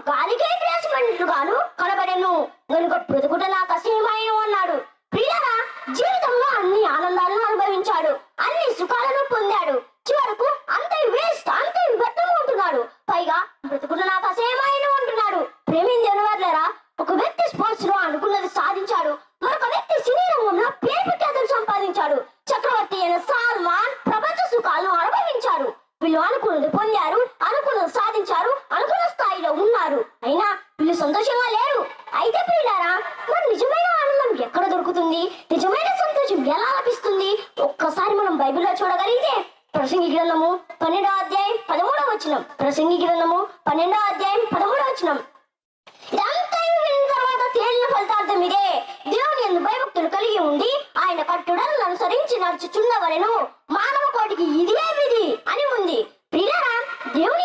గాలికే గ్రేసమైనట్లుగాను కనబడెను గనుక బ్రతుకుట నాకు అసహ్యమైన అన్నాడు. ప్రియులారా, జీవితంలో అన్ని ఆనందాలను అనుభవించాడు, అన్ని సుఖాలను పొందాడు. చివరకు అంతే వేస్ట్, అంతే వ్యర్థం ఉంటున్నాడు. పైగా బ్రతుకుట నాకు అసహ్యమైన అంటున్నాడు. ప్రేమించిన వారులారా, ఒక వ్యక్తి స్పోర్ట్స్ లో అనుకున్నది సాధించాడు, మరొక వ్యక్తి సినీ రంగంలో పేరు ప్రఖ్యాతులు సంపాదించాడు. చక్రవర్తి అయిన సల్మాన్ ప్రపంచ సుఖాలను అనుభవించాడు. వీళ్ళు అనుకున్నది పొందారు, అనుకున్నది సాధించారు, అనుకున్న స్థాయిలో ఉన్నారు. అయినా వీళ్ళు సంతోషంగా లేరు. అయితే ప్రియులారా, మరి నిజమైన ఆనందం ఎక్కడ దొరుకుతుంది? నిజమైన సంతోషం ఎలా లభిస్తుంది? ఒక్కసారి మనం బైబిల్లో చూడగలిగితే ప్రసంగి గ్రంథము 12వ అధ్యాయం 13వ వచనం. ప్రసంగి గ్రంథము 12వ అధ్యాయం 13వ వచనం. ఇదంతా విన్న తర్వాత తేలిన ఫలితార్థం ఇదే: దేవుని యందు భయభక్తులు కలిగి ఉండి ఆయన కట్టుడలను అనుసరించి నడుచుచున్నవలెను. మానవ కోటికి ఇదే విధి అని ఉంది. ప్రియులారా, దేవుని